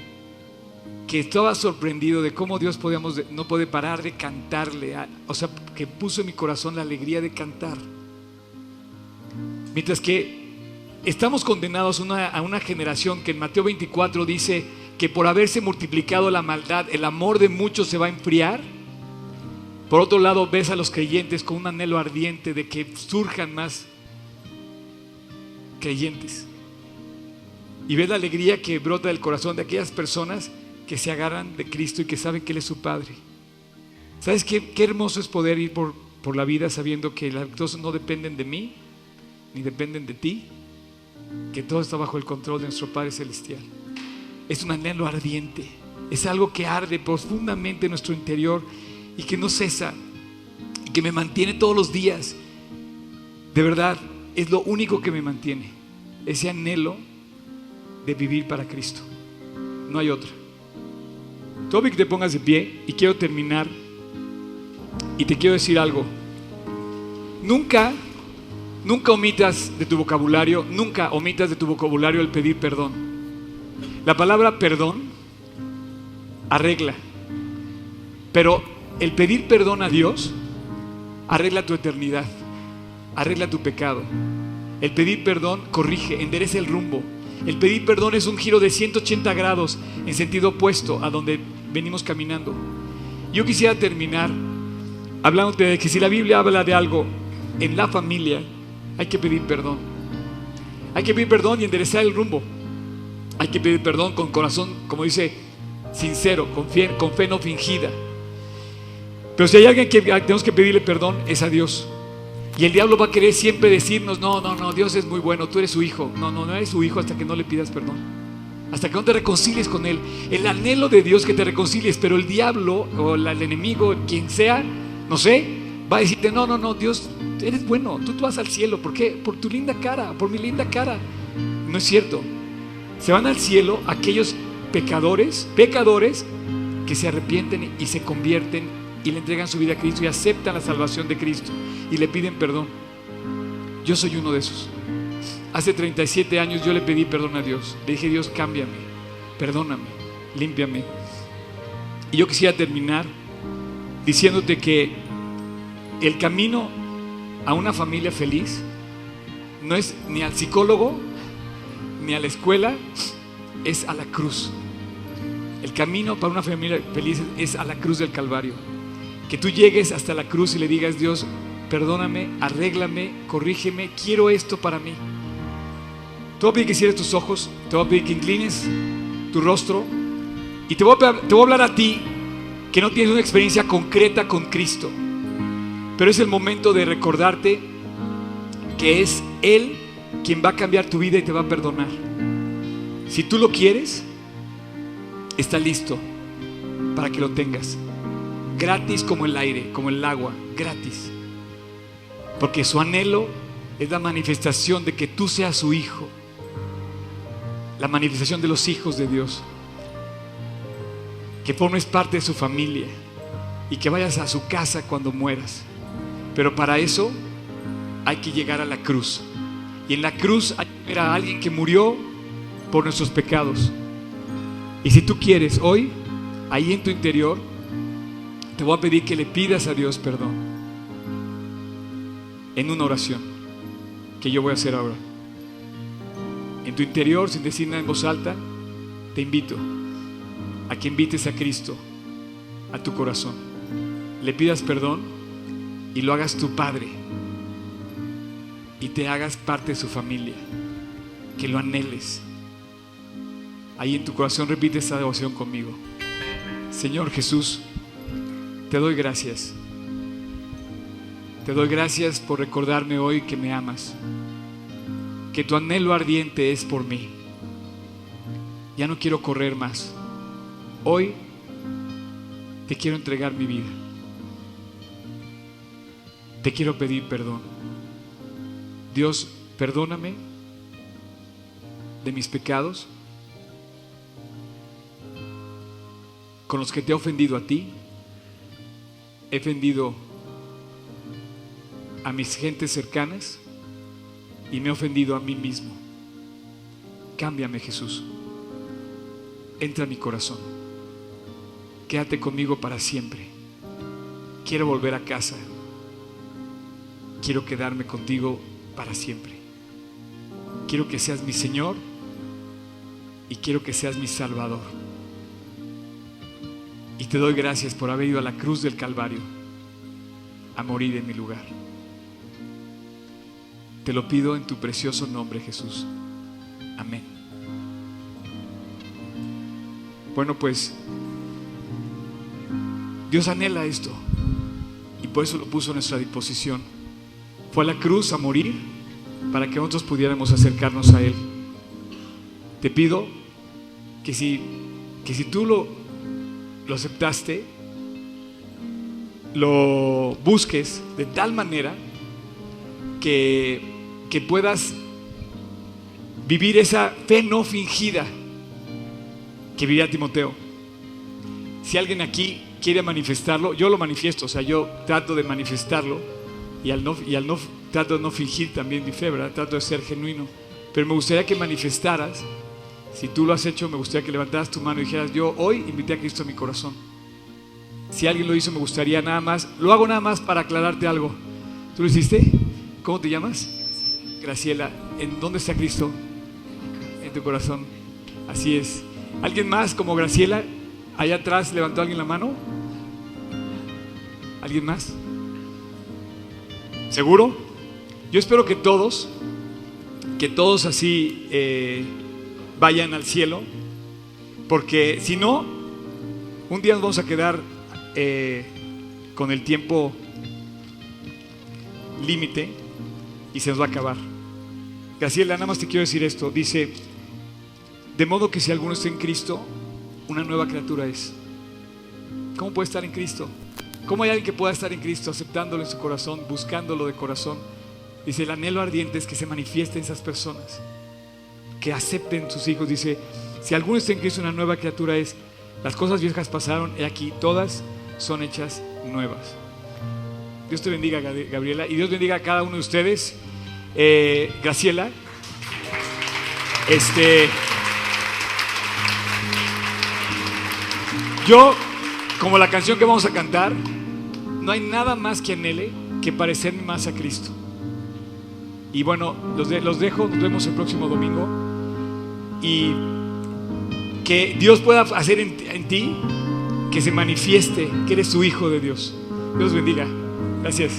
que estaba sorprendido de cómo Dios no puede parar de cantarle, o sea, que puso en mi corazón la alegría de cantar. Mientras que estamos condenados a una generación que en Mateo 24 dice que por haberse multiplicado la maldad, el amor de muchos se va a enfriar. Por otro lado, ves a los creyentes con un anhelo ardiente de que surjan más creyentes. Y ves la alegría que brota del corazón de aquellas personas que se agarran de Cristo y que saben que Él es su Padre. ¿Sabes qué hermoso es poder ir por la vida sabiendo que las cosas no dependen de mí, ni dependen de ti, que todo está bajo el control de nuestro Padre Celestial? Es un anhelo ardiente, es algo que arde profundamente en nuestro interior y que no cesa, y que me mantiene todos los días. De verdad, es lo único que me mantiene, ese anhelo de vivir para Cristo. No hay otra. Toby, que te pongas de pie, y quiero terminar y te quiero decir algo. Nunca omitas de tu vocabulario el pedir perdón. La palabra perdón arregla. Pero el pedir perdón a Dios arregla tu eternidad, arregla tu pecado. El pedir perdón corrige, endereza el rumbo. El pedir perdón es un giro de 180 grados en sentido opuesto a donde venimos caminando. Yo quisiera terminar hablándote de que si la Biblia habla de algo en la familia, hay que pedir perdón. Hay que pedir perdón y enderezar el rumbo. Hay que pedir perdón con corazón, como dice, sincero, con fe no fingida. Pero si hay alguien que tenemos que pedirle perdón, es a Dios. Y el diablo va a querer siempre decirnos: no, Dios es muy bueno, tú eres su hijo. No eres su hijo hasta que no le pidas perdón, hasta que no te reconcilies con Él. El anhelo de Dios es que te reconcilies, pero el diablo o el enemigo, quien sea, no sé, va a decirte: no, Dios, eres bueno, tú vas al cielo. ¿Por qué? Por tu linda cara, por mi linda cara. No es cierto. Se van al cielo aquellos pecadores que se arrepienten y se convierten y le entregan su vida a Cristo y aceptan la salvación de Cristo y le piden perdón. Yo soy uno de esos. Hace 37 años yo le pedí perdón a Dios. Le dije: Dios, cámbiame, perdóname, límpiame. Y yo quisiera terminar diciéndote que el camino a una familia feliz no es ni al psicólogo ni a la escuela, es a la cruz. El camino para una familia feliz es a la cruz del Calvario. Que tú llegues hasta la cruz y le digas: Dios, perdóname, arréglame, corrígeme, quiero esto para mí. Te voy a pedir que cierres tus ojos, te voy a pedir que inclines tu rostro y te voy a hablar a ti que no tienes una experiencia concreta con Cristo, pero es el momento de recordarte que es Él quien va a cambiar tu vida y te va a perdonar. Si tú lo quieres, está listo para que lo tengas. Gratis como el aire, como el agua, gratis. Porque su anhelo es la manifestación de que tú seas su hijo, la manifestación de los hijos de Dios, que formes parte de su familia y que vayas a su casa cuando mueras. Pero para eso hay que llegar a la cruz, y en la cruz hay que ver a alguien que murió por nuestros pecados. Y si tú quieres hoy, ahí en tu interior, te voy a pedir que le pidas a Dios perdón en una oración que yo voy a hacer ahora. En tu interior, sin decir nada en voz alta, te invito a que invites a Cristo a tu corazón, le pidas perdón y lo hagas tu Padre y te hagas parte de su familia, que lo anheles. Ahí en tu corazón repite esta oración conmigo. Señor Jesús, te doy gracias. Te doy gracias por recordarme hoy que me amas, que tu anhelo ardiente es por mí. Ya no quiero correr más. Hoy te quiero entregar mi vida. Te quiero pedir perdón. Dios, perdóname de mis pecados con los que te he ofendido a ti. He ofendido a mis gentes cercanas y me he ofendido a mí mismo. Cámbiame, Jesús. Entra a mi corazón. Quédate conmigo para siempre. Quiero volver a casa. Quiero quedarme contigo para siempre. Quiero que seas mi Señor y quiero que seas mi Salvador. Y te doy gracias por haber ido a la cruz del Calvario a morir en mi lugar. Te lo pido en tu precioso nombre, Jesús. Amén. Bueno, pues Dios anhela esto y por eso lo puso a nuestra disposición. Fue a la cruz a morir para que nosotros pudiéramos acercarnos a Él. Te pido que si tú lo aceptaste, lo busques de tal manera que puedas vivir esa fe no fingida que vivía Timoteo. Si alguien aquí quiere manifestarlo, yo lo manifiesto, o sea, yo trato de manifestarlo y al no trato de no fingir también mi fe, ¿verdad? Trato de ser genuino, pero me gustaría que manifestaras. Si tú lo has hecho, me gustaría que levantaras tu mano y dijeras: yo hoy invité a Cristo a mi corazón. Si alguien lo hizo, me gustaría nada más, lo hago nada más para aclararte algo. ¿Tú lo hiciste? ¿Cómo te llamas? Graciela. ¿En dónde está Cristo? En tu corazón. Así es. ¿Alguien más como Graciela? Allá atrás, ¿levantó alguien la mano? ¿Alguien más? ¿Seguro? Yo espero que todos así vayan al cielo, porque si no, un día nos vamos a quedar con el tiempo límite y se nos va a acabar. Graciela, nada más te quiero decir esto. Dice: de modo que si alguno está en Cristo, una nueva criatura es. ¿Cómo puede estar en Cristo? ¿Cómo hay alguien que pueda estar en Cristo, aceptándolo en su corazón, buscándolo de corazón? Dice: el anhelo ardiente es que se manifiesten esas personas, que acepten sus hijos. Dice: si alguno está en Cristo, una nueva criatura es. Las cosas viejas pasaron, y aquí todas son hechas nuevas. Dios te bendiga, Gabriela, y Dios bendiga a cada uno de ustedes. Graciela, yo, como la canción que vamos a cantar, no hay nada más que anhele que parecerme más a Cristo. Y bueno, los dejo, nos vemos el próximo domingo. Y que Dios pueda hacer en ti que se manifieste que eres su hijo de Dios. Dios bendiga. Gracias.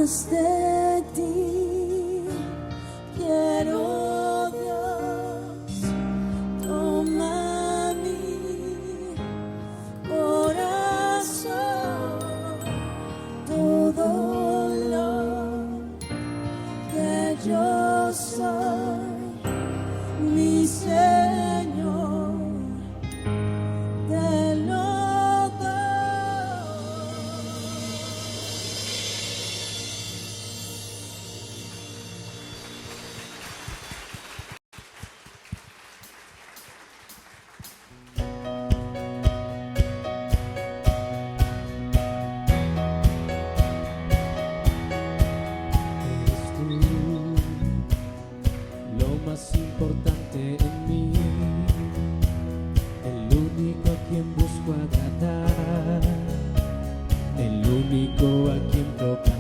más de ti quiero, Dios, toma mi corazón, todo lo que yo soy, mi Señor, te lo doy. Eres tú lo más importante en mí, el único a quien busco agradar, el único a quien tocar.